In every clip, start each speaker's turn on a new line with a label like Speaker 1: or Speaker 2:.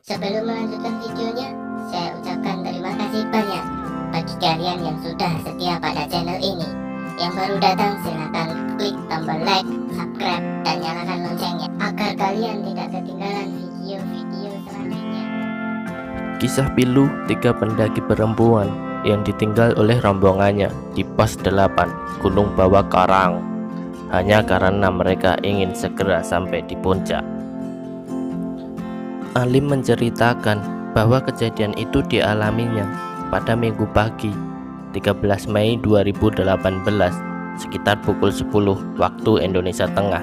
Speaker 1: Sebelum melanjutkan videonya, saya ucapkan terima kasih banyak bagi kalian yang sudah setia pada channel ini. Yang baru datang silahkan klik tombol like, subscribe, dan nyalakan loncengnya agar kalian tidak ketinggalan video-video selanjutnya.
Speaker 2: Kisah pilu 3 pendaki perempuan yang ditinggal oleh rombongannya di pos 8 Gunung Bawah Karang hanya karena mereka ingin segera sampai di puncak. Alim menceritakan bahwa kejadian itu dialaminya pada Minggu pagi 13 Mei 2018 sekitar pukul 10 waktu Indonesia Tengah.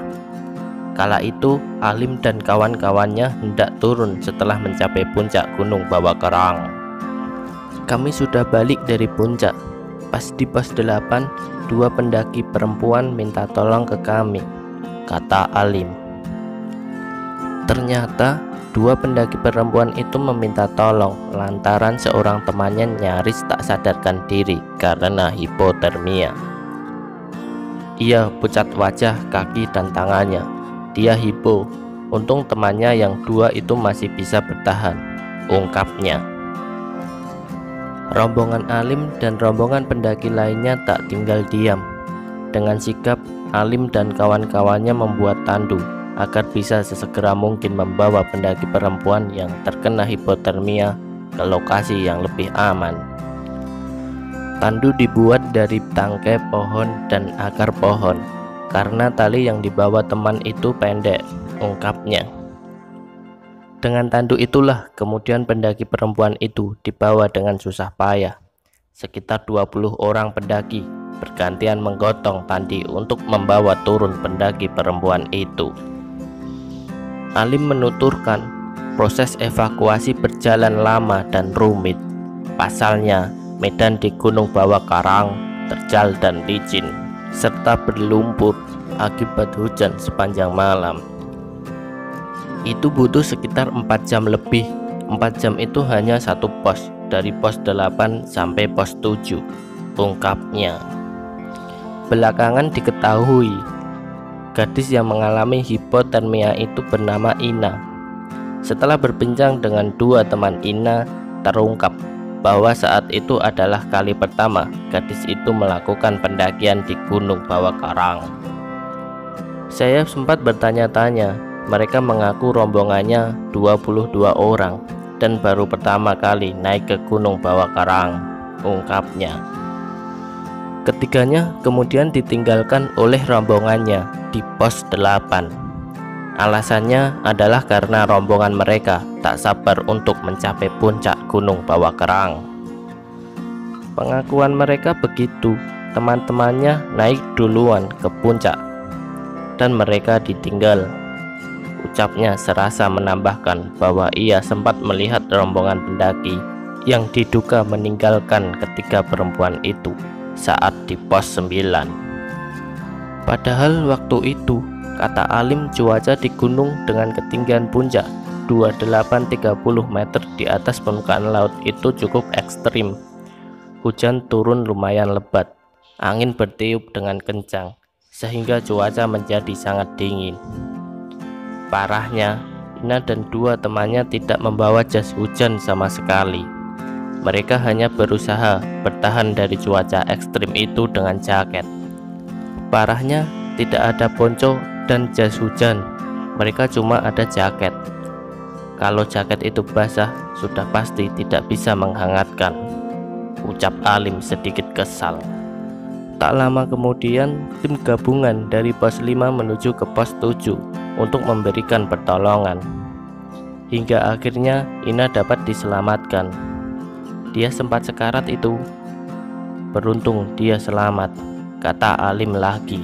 Speaker 2: Kala itu Alim dan kawan-kawannya hendak turun setelah mencapai puncak Gunung Bawah Karang. Kami sudah balik dari puncak. Pas di pos 8, 2 pendaki perempuan minta tolong ke kami, kata Alim. Ternyata 2 pendaki perempuan itu meminta tolong lantaran seorang temannya nyaris tak sadarkan diri karena hipotermia. Ia pucat wajah, kaki, dan tangannya. Dia hipo. Untung temannya yang 2 itu masih bisa bertahan, ungkapnya. Rombongan Alim dan rombongan pendaki lainnya tak tinggal diam. Dengan sigap, Alim dan kawan-kawannya membuat tandu agar bisa sesegera mungkin membawa pendaki perempuan yang terkena hipotermia ke lokasi yang lebih aman. Tandu dibuat dari tangkai pohon dan akar pohon karena tali yang dibawa teman itu pendek, ungkapnya. Dengan tandu itulah kemudian pendaki perempuan itu dibawa dengan susah payah. Sekitar 20 orang pendaki bergantian menggotong tandi untuk membawa turun pendaki perempuan itu. Alim menuturkan proses evakuasi berjalan lama dan rumit. Pasalnya medan di Gunung Bawah Karang terjal dan licin serta berlumpur akibat hujan sepanjang malam. Itu butuh sekitar 4 jam lebih. 4 jam itu hanya satu pos, dari pos 8 sampai pos 7, ungkapnya. Belakangan diketahui gadis yang mengalami hipotermia itu bernama Ina. Setelah berbincang dengan 2 teman Ina, terungkap bahwa saat itu adalah kali pertama gadis itu melakukan pendakian di Gunung Bawah Karang. Saya sempat bertanya-tanya, mereka mengaku rombongannya 22 orang dan baru pertama kali naik ke Gunung Bawah Karang, ungkapnya. Ketiganya kemudian ditinggalkan oleh rombongannya di pos 8. Alasannya adalah karena rombongan mereka tak sabar untuk mencapai puncak Gunung Bawah Karang. Pengakuan mereka begitu, teman-temannya naik duluan ke puncak dan mereka ditinggal. Ucapnya serasa menambahkan bahwa ia sempat melihat rombongan pendaki yang diduga meninggalkan ketiga perempuan itu saat di pos 9. Padahal waktu itu, kata Alim, cuaca di gunung dengan ketinggian puncak 2830 meter di atas permukaan laut itu cukup ekstrim. Hujan turun lumayan lebat, angin bertiup dengan kencang, sehingga cuaca menjadi sangat dingin. Parahnya, Ina dan 2 temannya tidak membawa jas hujan sama sekali. Mereka hanya berusaha bertahan dari cuaca ekstrim itu dengan jaket. Parahnya, tidak ada ponco dan jas hujan. Mereka cuma ada jaket. Kalau jaket itu basah, sudah pasti tidak bisa menghangatkan, ucap Alim sedikit kesal. Tak lama kemudian, tim gabungan dari pos 5 menuju ke pos 7 untuk memberikan pertolongan. Hingga akhirnya Ina dapat diselamatkan. Dia sempat sekarat itu. Beruntung dia selamat, kata Alim lagi.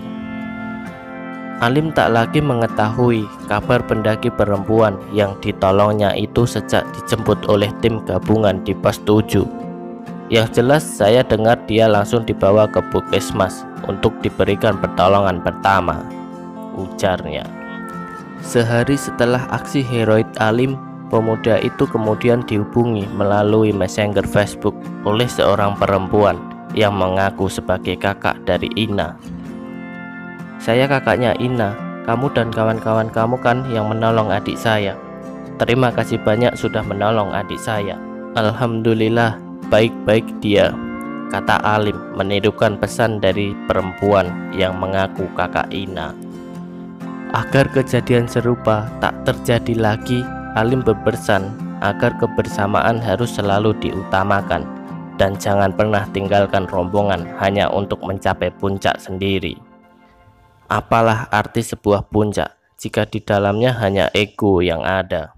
Speaker 2: Alim tak lagi mengetahui kabar pendaki perempuan yang ditolongnya itu sejak dijemput oleh tim gabungan di pos 7. Yang jelas saya dengar dia langsung dibawa ke puskesmas untuk diberikan pertolongan pertama, ujarnya. Sehari setelah aksi heroik Alim, pemuda itu kemudian dihubungi melalui messenger Facebook oleh seorang perempuan yang mengaku sebagai kakak dari Ina. Saya kakaknya Ina, kamu dan kawan-kawan kamu kan yang menolong adik saya. Terima kasih banyak sudah menolong adik saya. Alhamdulillah, baik-baik dia, kata Alim menirukan pesan dari perempuan yang mengaku kakak Ina. Agar kejadian serupa tak terjadi lagi, Alim berpesan agar kebersamaan harus selalu diutamakan dan jangan pernah tinggalkan rombongan hanya untuk mencapai puncak sendiri. Apalah arti sebuah puncak jika di dalamnya hanya ego yang ada?